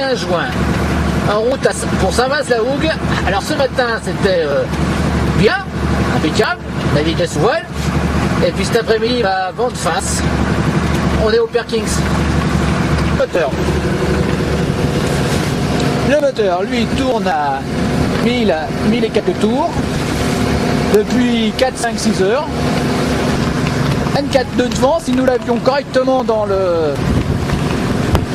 15 juin, en route pour Saint-Vast-la-Hougue. Alors ce matin c'était bien, impeccable, naviguer sous voile. Et puis cet après-midi, vent de face. On est au Perkins. Moteur. Le moteur, lui, tourne à 1000 et quelques tours depuis 4, 5, 6 heures. 24 nœuds de vent, si nous l'avions correctement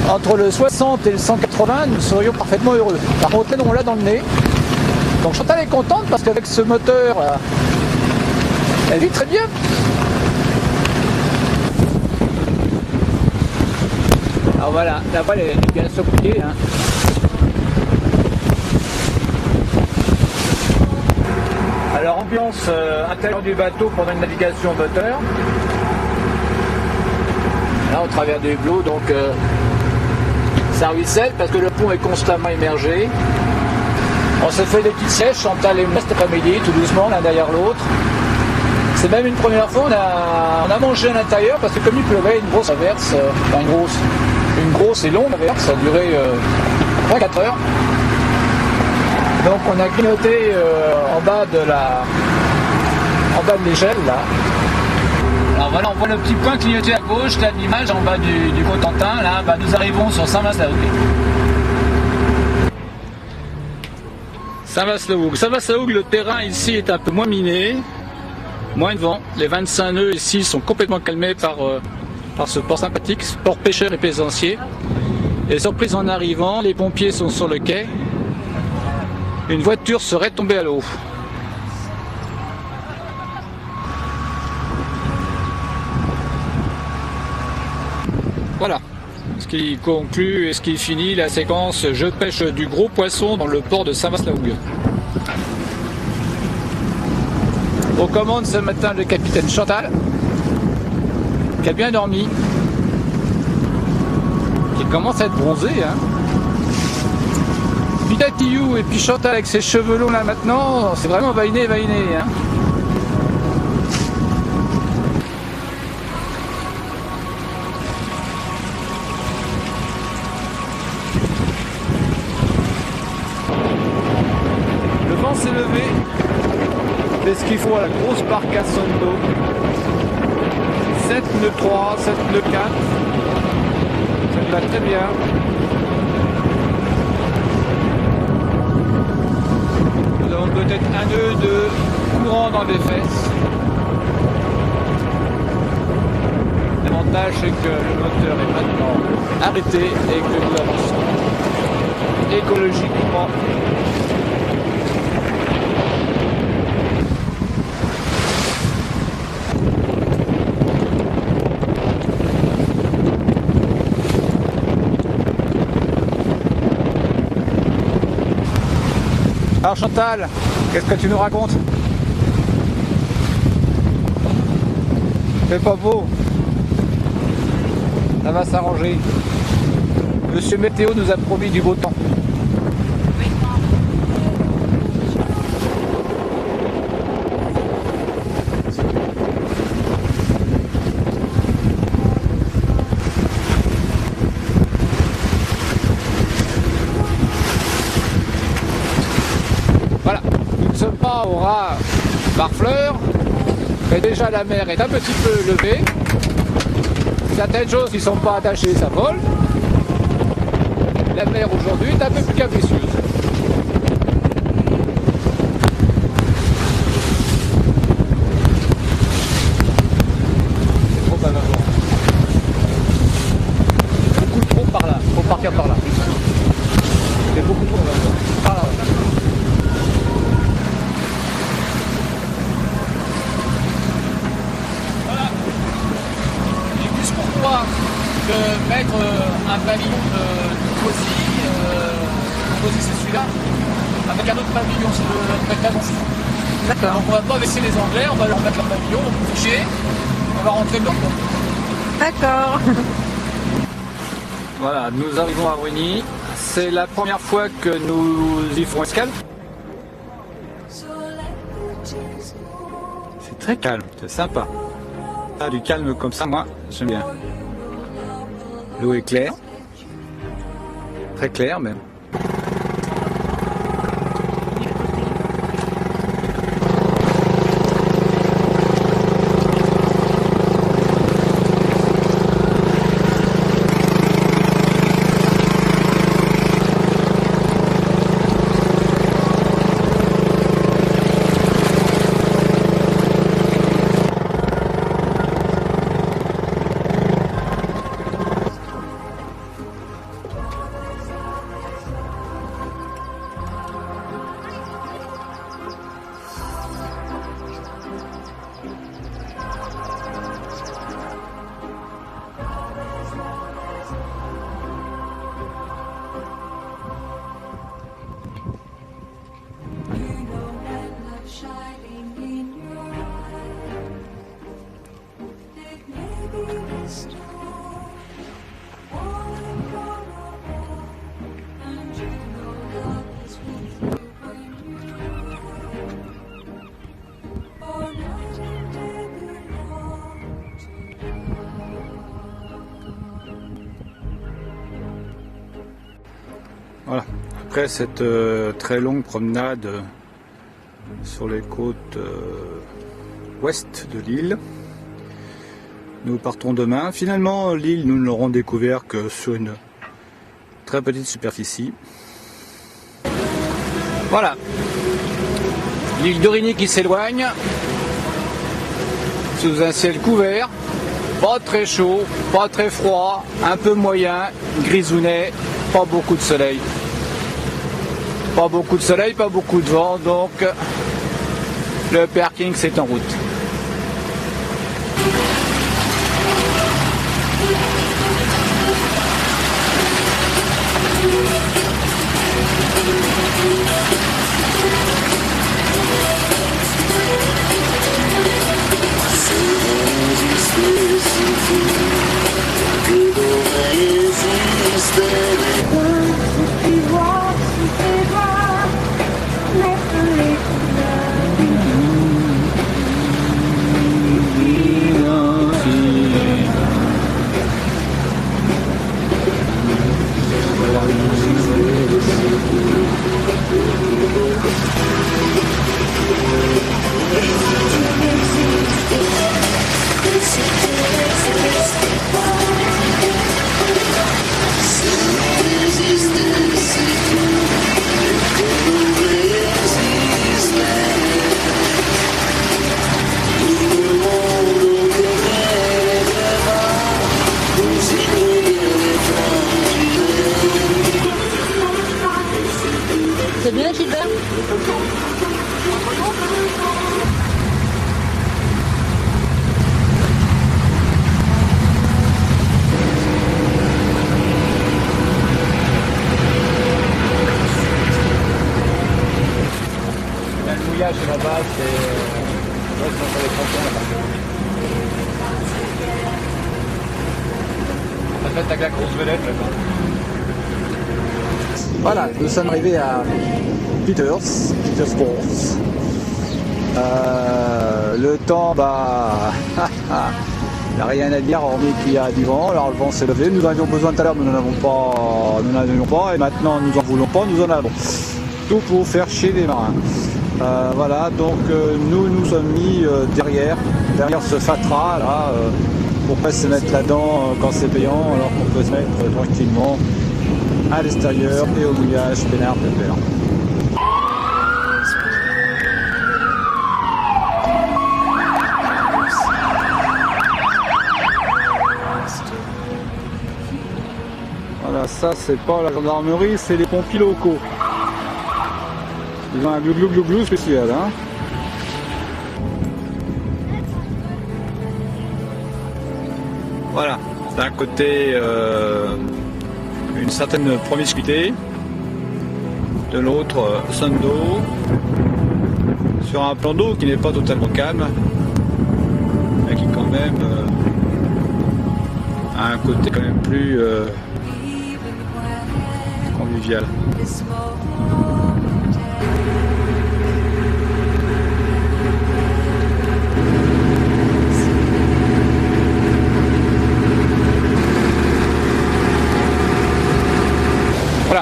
entre le 60 et le 180, nous serions parfaitement heureux. Par contre, là, on l'a dans le nez. Donc Chantal est contente parce qu'avec ce moteur, elle vit très bien. Alors voilà, la voile est bien secouée. Hein. Alors ambiance intérieure du bateau pendant une navigation moteur. Là au travers des hublots, donc ça ruisselle parce que le pont est constamment immergé. On se fait des petites sièges, Chantal et moi cet après-midi, tout doucement l'un derrière l'autre. C'est même une première fois, on a mangé à l'intérieur parce que comme il pleuvait, une grosse averse, une grosse et longue averse, ça a duré 3-4 heures. Donc on a grignoté en bas de l'échelle là. Alors voilà, on voit le petit point clignoté à gauche, là l'image en bas du Cotentin, là nous arrivons sur Saint-Vast-la-Hougue. Saint-Vast-la-Hougue. Saint-Vast-la-Hougue, le terrain ici est un peu moins miné, moins de vent. Les 25 nœuds ici sont complètement calmés par ce port sympathique, port pêcheur et plaisancier. Et surprise en arrivant, les pompiers sont sur le quai. Une voiture serait tombée à l'eau. Voilà, ce qui conclut et ce qui finit la séquence je pêche du gros poisson dans le port de Saint-Vast-la-Hougue. Aux commandes ce matin le capitaine Chantal, qui a bien dormi, qui commence à être bronzé. Hein. Puis Tatillou et puis Chantal avec ses cheveux longs là maintenant, c'est vraiment vainé. Hein. Le vent s'est levé, c'est ce qu'il faut à la grosse barque à Sondo. 7 nœuds 3, 7 nœuds 4, ça me va très bien. Nous avons peut-être un nœud de courant dans les fesses. L'avantage c'est que le moteur est maintenant arrêté et que nous avançons écologiquement. Alors Chantal, qu'est-ce que tu nous racontes? C'est pas beau. Ça va s'arranger. Monsieur Météo nous a promis du beau temps. Voilà, nous ne sommes pas au ras Barfleur, mais déjà la mer est un petit peu levée. Certaines choses qui ne sont pas attachées, ça vole. La mer aujourd'hui est un peu plus capricieuse. C'est trop bavard. Beaucoup trop par là, faut partir par là. C'est beaucoup trop bavard. Par là. De mettre un pavillon de Cozy, c'est celui-là, avec un autre pavillon, c'est le Canon. D'accord. Donc on va pas laisser les Anglais, on va leur mettre leur pavillon, on va ficher, on va rentrer dedans. D'accord. Voilà, nous arrivons à Rugny. C'est la première fois que nous y ferons escale. C'est très calme, c'est sympa. Ah, du calme comme ça, moi, j'aime bien. L'eau est claire. très clair, mais... Voilà, après cette très longue promenade sur les côtes ouest de l'île, nous partons demain. Finalement, l'île, nous ne l'aurons découvert que sur une très petite superficie. Voilà, l'île d'Aurigny qui s'éloigne, sous un ciel couvert, pas très chaud, pas très froid, un peu moyen, grisounet, pas beaucoup de soleil. Pas beaucoup de soleil, pas beaucoup de vent, donc le parking c'est en route. C'est bien, Gilbert? Le mouillage là-bas, c'est... Ouais, c'est sur les frontons là-bas. En fait, t'as que la grosse vedette là-bas. Voilà, nous sommes arrivés à Peters Falls. Le temps, bah, il n'y a rien à dire hormis qu'il y a du vent. Alors le vent s'est levé, nous en avions besoin tout à l'heure, nous n'en avions pas, et maintenant nous n'en voulons pas, nous en avons. Tout pour faire chier les marins. Voilà, donc nous nous sommes mis derrière ce fatras là, pour pas se mettre là-dedans quand c'est payant, alors qu'on peut se mettre tranquillement à l'extérieur et au mouillage peinard pépère. Voilà, ça c'est pas la gendarmerie, c'est les pompiers locaux. Ils ont un glou spécial, hein. Voilà, d'un côté une certaine promiscuité, de l'autre son d'eau, sur un plan d'eau qui n'est pas totalement calme, mais qui quand même a un côté quand même plus convivial. Voilà,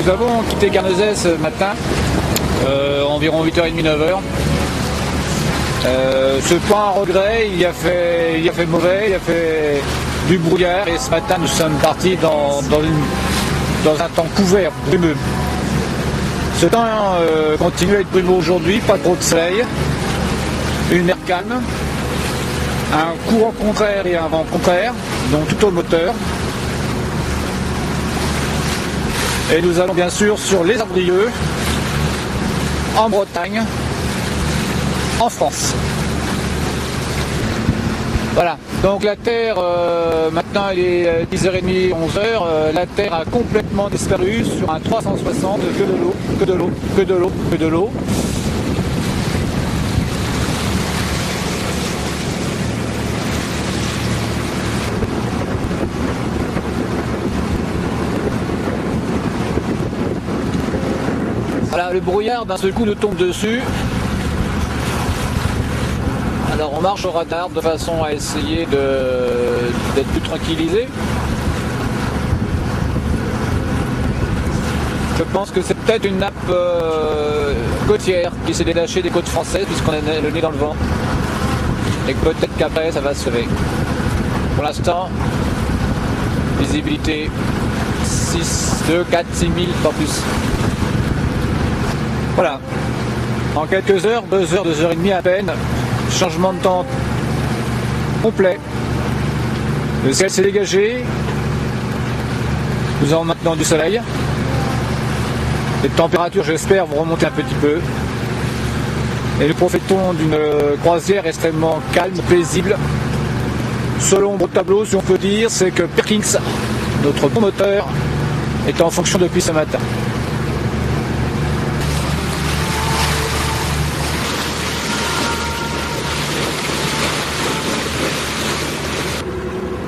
Nous avons quitté Guernesey ce matin, environ 8h30, 9h. Ce point à regret, il a fait mauvais, il a fait du brouillard et ce matin nous sommes partis dans un temps couvert, brumeux. Ce temps continue à être brumeux aujourd'hui, pas trop de soleil, une mer calme, un courant contraire et un vent contraire, donc tout au moteur. Et nous allons bien sûr sur les Ardrieux, en Bretagne, en France. Voilà, donc la Terre, maintenant il est 10h30, 11h, la Terre a complètement disparu sur un 360, que de l'eau, que de l'eau, que de l'eau, que de l'eau. Voilà, le brouillard d'un seul coup nous tombe dessus. Alors on marche au radar de façon à essayer d'être plus tranquillisé. Je pense que c'est peut-être une nappe côtière qui s'est détachée des côtes françaises puisqu'on a le nez dans le vent. Et que peut-être qu'après ça va se lever. Pour l'instant, visibilité 6, 2, 4, 6 000, pas plus. Voilà. En quelques heures, 2 heures, 2h30 à peine, changement de temps complet. Le ciel s'est dégagé. Nous avons maintenant du soleil. Les températures, j'espère, vont remonter un petit peu. Et nous profitons d'une croisière extrêmement calme, paisible. Selon mon tableau, si on peut dire, c'est que Perkins, notre bon moteur, est en fonction depuis ce matin.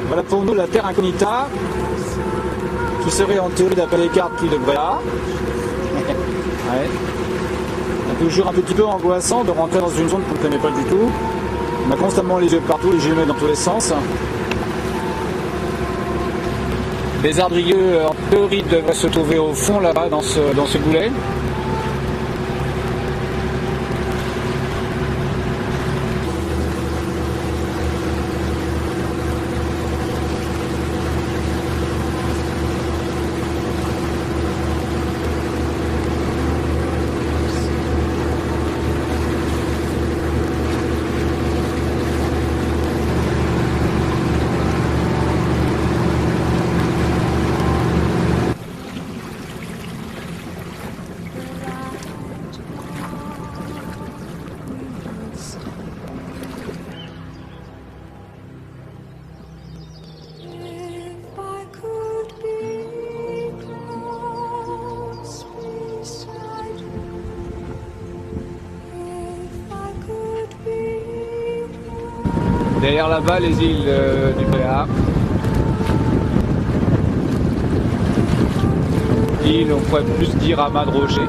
Voilà pour nous la Terre incognita, qui serait en théorie d'après les cartes qui devrait là. Ouais. C'est toujours un petit peu angoissant de rentrer dans une zone qu'on ne connaît pas du tout. On a constamment les yeux partout, les jumelles dans tous les sens. Les Ardrieux en théorie devraient se trouver au fond là-bas dans ce goulet. Derrière là-bas, les îles du Béat. Île, on pourrait plus dire amas de rochers.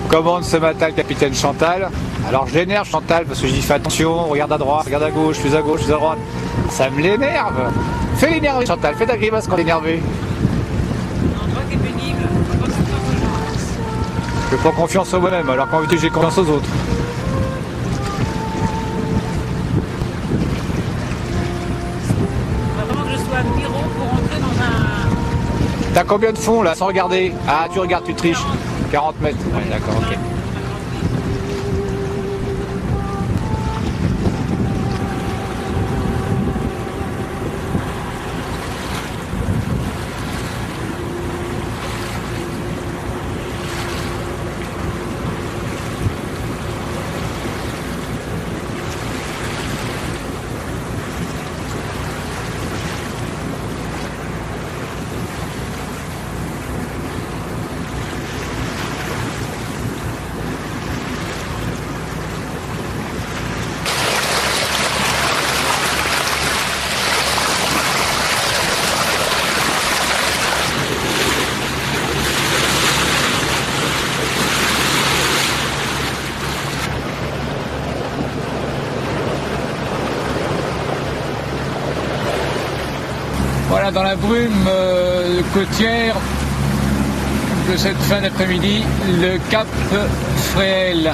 Commande ce matin le capitaine Chantal. Alors je l'énerve Chantal parce que je dis fais attention, regarde à droite, regarde à gauche, je suis à gauche, je suis à droite. Ça me l'énerve. Fais l'énerver Chantal, fais ta grimace quand t'es énervé. Je prends confiance en moi-même, alors qu'en vérité j'ai confiance aux autres. Il faut vraiment que je sois à Miro pour rentrer dans un... T'as combien de fonds là sans regarder? Ah tu regardes, tu triches. 40 mètres. Ouais, d'accord, ok. Voilà, dans la brume côtière de cette fin d'après-midi, le cap Fréhel.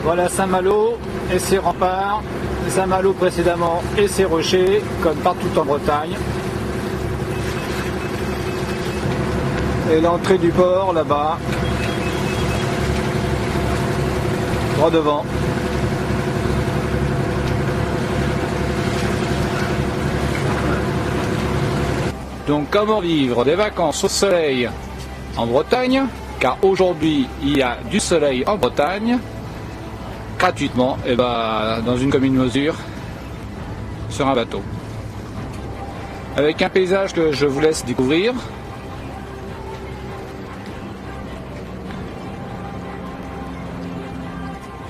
Voilà Saint-Malo et ses remparts, Saint-Malo précédemment et ses rochers, comme partout en Bretagne. Et l'entrée du port là-bas, droit devant. Donc comment vivre des vacances au soleil en Bretagne, car aujourd'hui il y a du soleil en Bretagne, gratuitement, et dans une commune mesure, sur un bateau. Avec un paysage que je vous laisse découvrir.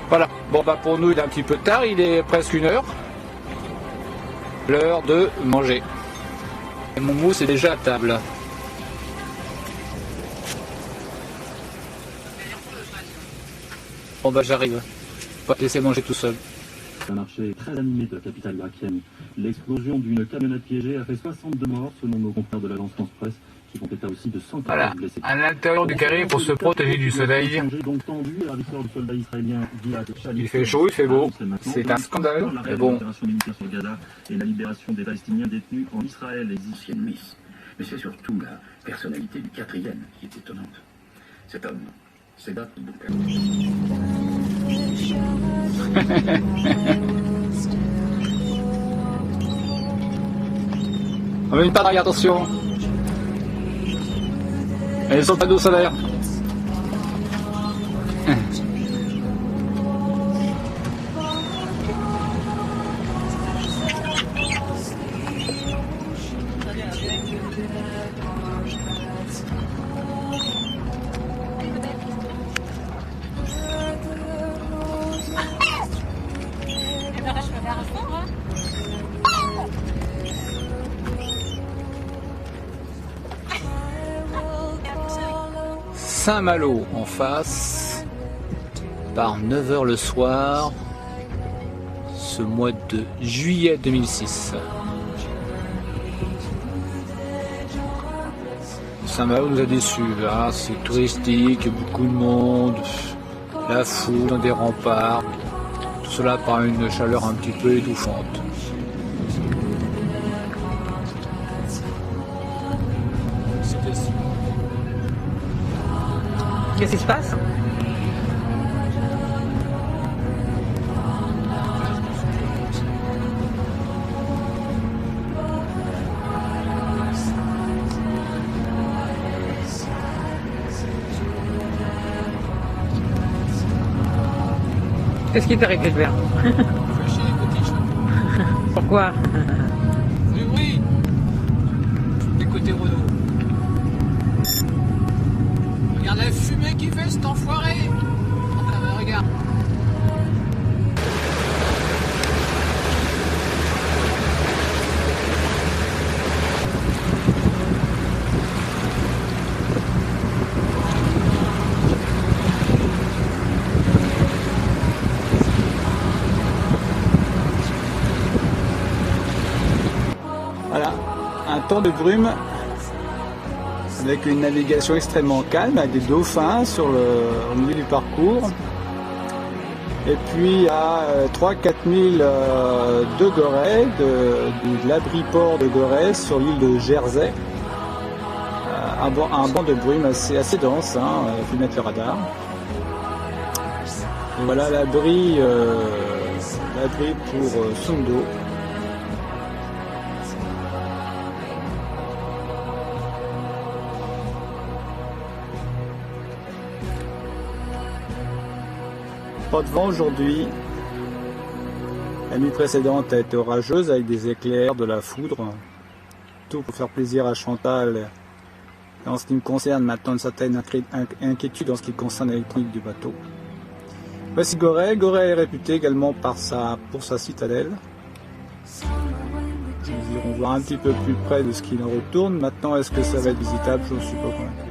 Voilà, bon pour nous il est un petit peu tard, il est presque 1h. L'heure de manger. Et mon mousse est déjà à table. Bon j'arrive. Pas te laisser manger tout seul. Un marché très animé de la capitale irakienne. L'explosion d'une camionnette piégée a fait 62 morts selon nos confrères de l'agence France Presse, qui font état aussi de 140 blessés. À l'intérieur du carré pour se protéger du soleil. Donc tendu, la victoire du soldat israélien Gilad Shalit. Il fait chaud, il fait beau. C'est un scandale. Mais bon. L'opération militaire sur Gaza et la libération des Palestiniens détenus en Israël et ancienne Miss. Mais c'est surtout la personnalité du 4e qui est étonnante. Cet homme, Sedat Boukhari. On met une patte arrière, attention. Elles sont pas d'eau solaire. Saint-Malo en face, par 9h le soir, ce mois de juillet 2006. Saint-Malo nous a déçus, hein, c'est touristique, beaucoup de monde, la foule dans des remparts, tout cela par une chaleur un petit peu étouffante. Qu'est-ce qui se passe? Qu'est-ce qui t'arrive, Gilbert? Pourquoi? Du bruit des côtés Renault. Regarde la fumée qu'il fait, cet enfoiré. Regarde. Voilà, un temps de brume avec une navigation extrêmement calme, avec des dauphins au milieu du parcours. Et puis à 3-4 000 de Gorée, de l'abri-port de Gorée sur l'île de Jersey. Un banc de brume assez dense, il faut mettre le radar. Et voilà l'abri pour Sundo. Pas de vent aujourd'hui. La nuit précédente a été orageuse avec des éclairs, de la foudre. Tout pour faire plaisir à Chantal. En ce qui me concerne, maintenant une certaine inquiétude en ce qui concerne l'électronique du bateau. Voici Gorée. Gorée est réputée également pour sa citadelle. Nous irons voir un petit peu plus près de ce qui en retourne. Maintenant, est-ce que ça va être visitable? Je ne suis pas convaincu.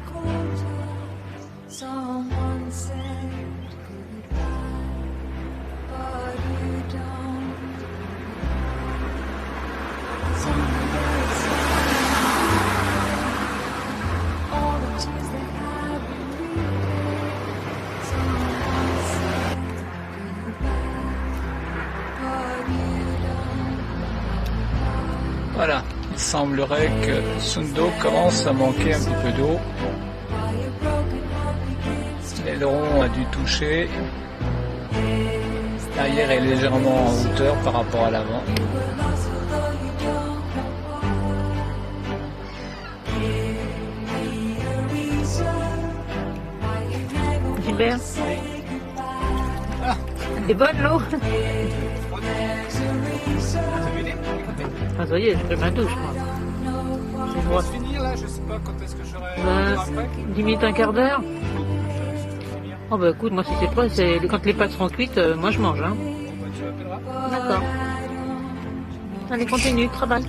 Voilà, il semblerait que Sundo commence à manquer un petit peu d'eau. L'aileron a dû toucher. L'arrière est légèrement en hauteur par rapport à l'avant. Gilbert, elle est bonne l'eau. Ah, ça y est, je fais ma douche, moi. C'est droit. Finir là, je sais pas quand est-ce que j'aurai. 10 minutes, un quart d'heure. Oh bah écoute, moi si c'est prêt, quand les pâtes seront cuites, moi je mange. Hein. Tu m'appelleras. D'accord. Allez, continue, travaille.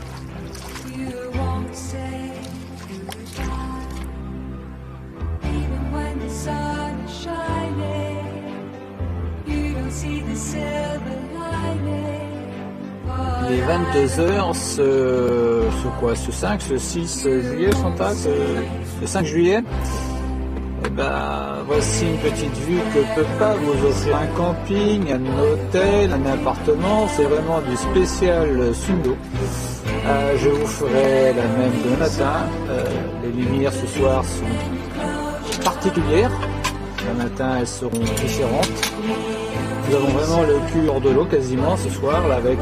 Les 22h, ce 5, ce 6 juillet, Chantal, le 5 juillet, et ben, voici une petite vue que peut pas vous offrir un camping, un hôtel, un appartement, c'est vraiment du spécial Sundo. Je vous ferai la même demain matin, les lumières ce soir sont particulières, le matin elles seront différentes. Nous avons vraiment le cul hors de l'eau quasiment ce soir, là, avec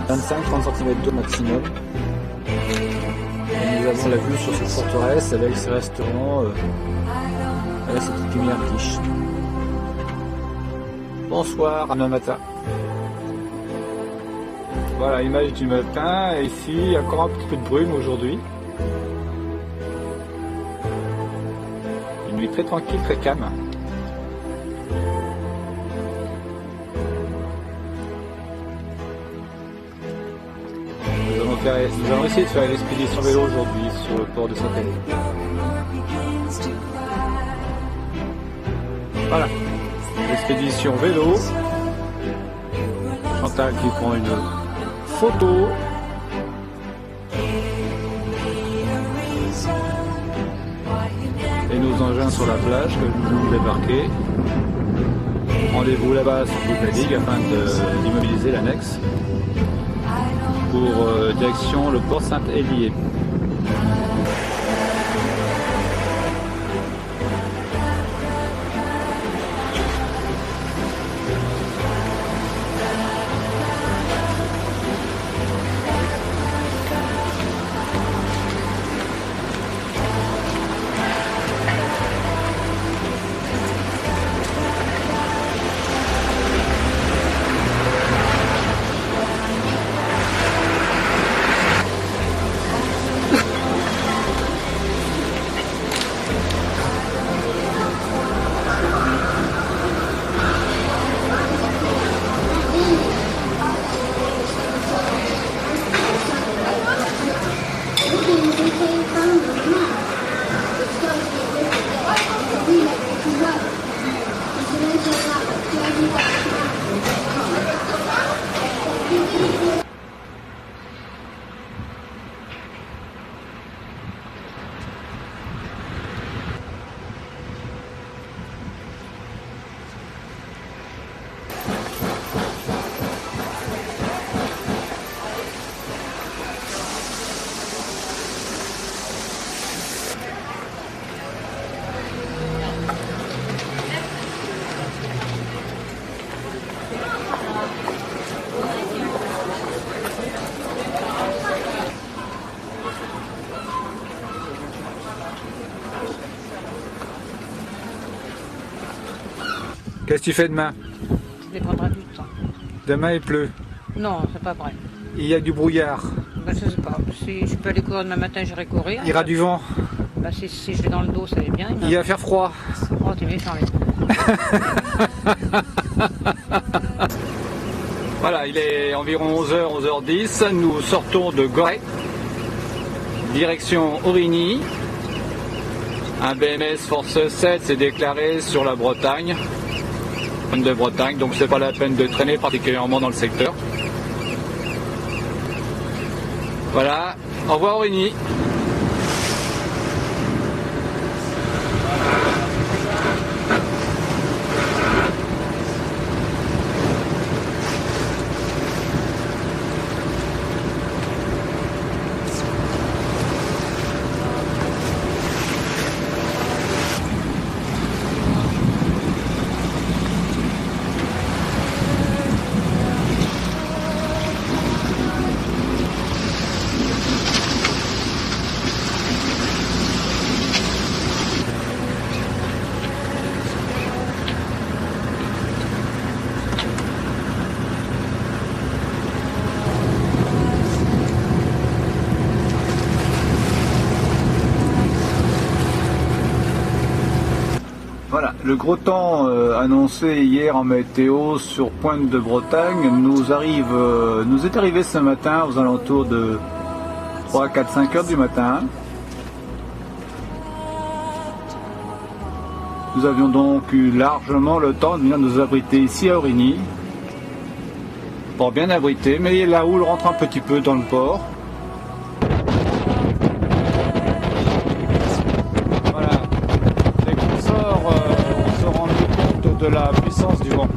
25-30 cm d'eau maximum. Et nous avons la vue sur cette forteresse avec ses restaurants, avec cette petite lumière quiche. Bonsoir, à demain matin. Voilà, image du matin, et ici encore un petit peu de brume aujourd'hui. Une nuit très tranquille, très calme. Nous allons essayer de faire une expédition vélo aujourd'hui sur le port de Saint-Élie. Voilà, l'expédition vélo. Chantal qui prend une photo. Et nos engins sur la plage que nous allons débarquer. Rendez-vous là-bas sur toute la digue afin d'immobiliser l'annexe. Pour direction le port Saint-Hélier. Qu'est-ce que tu fais demain? Ça dépendra du temps. Demain il pleut. Non, c'est pas vrai. Il y a du brouillard. Ben, je sais pas. Si je peux aller courir demain matin, j'irai courir. Il y aura du vent. Ben, si je l'ai dans le dos, ça va bien. Il va faire froid. Oh, t'es méchant, lui. Voilà, il est environ 11h, 11h10. Nous sortons de Gorée, direction Aurigny. Un BMS Force 7 s'est déclaré sur la Bretagne, de Bretagne, donc c'est pas la peine de traîner particulièrement dans le secteur. Voilà, au revoir Aurigny. Voilà, le gros temps annoncé hier en météo sur Pointe de Bretagne nous est arrivé ce matin aux alentours de 3, 4, 5 heures du matin. Nous avions donc eu largement le temps de venir nous abriter ici à Aurigny. Port bien abrité, mais la houle rentre un petit peu dans le port. De la puissance du vent.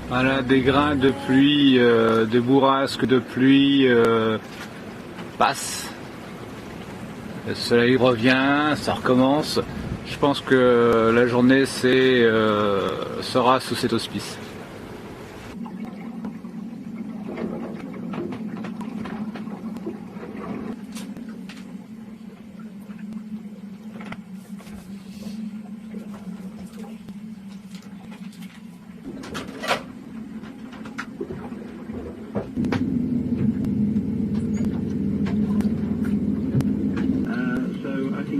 Voilà, des grains de pluie, des bourrasques de pluie passent. Le soleil revient, ça recommence. Je pense que la journée sera sous cet auspice.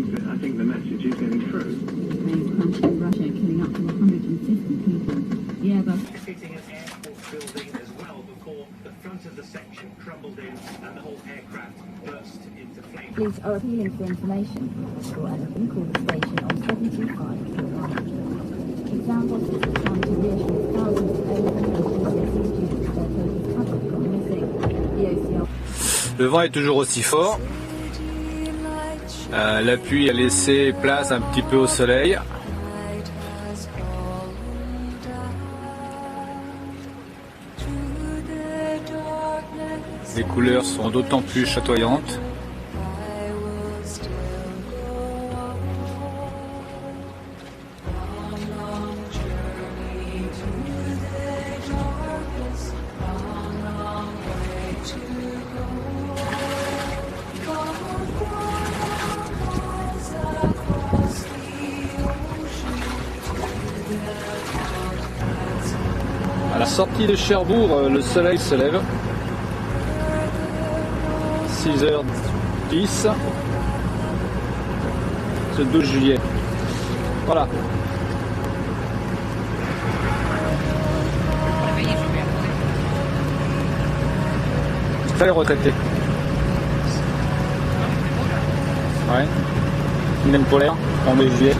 I think the message is getting through. Crash in Russia, killing up to 150 people. The Airbus hitting an airport building as well before the front of the section crumbled in and the whole aircraft burst into flames. Police are appealing for information for anything called the station on 725 Examples is trying to reassure thousands of elementary students their focus hasn't gone missing. The OCR. Le vent est toujours aussi fort. La pluie a laissé place un petit peu au soleil. Les couleurs sont d'autant plus chatoyantes. À la sortie de Cherbourg, le soleil se lève. 6h10. Ce 12 juillet. Voilà. Très retraité. Ouais. Une même polaire en mai juillet.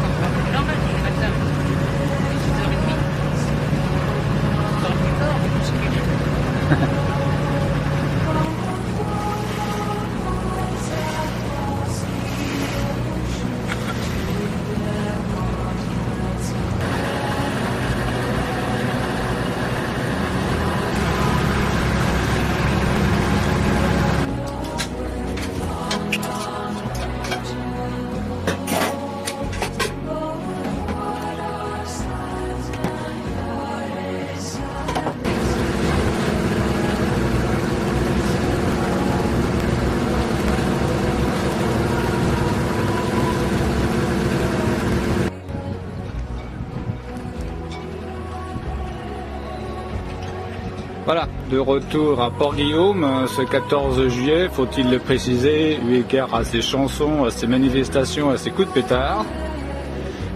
Voilà, de retour à Port-Guillaume ce 14 juillet, faut-il le préciser, eu égard à ces chansons, à ces manifestations, à ces coups de pétard.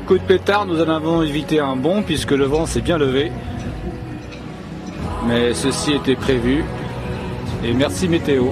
Coup de pétard, nous en avons évité un bon puisque le vent s'est bien levé. Mais ceci était prévu. Et merci météo.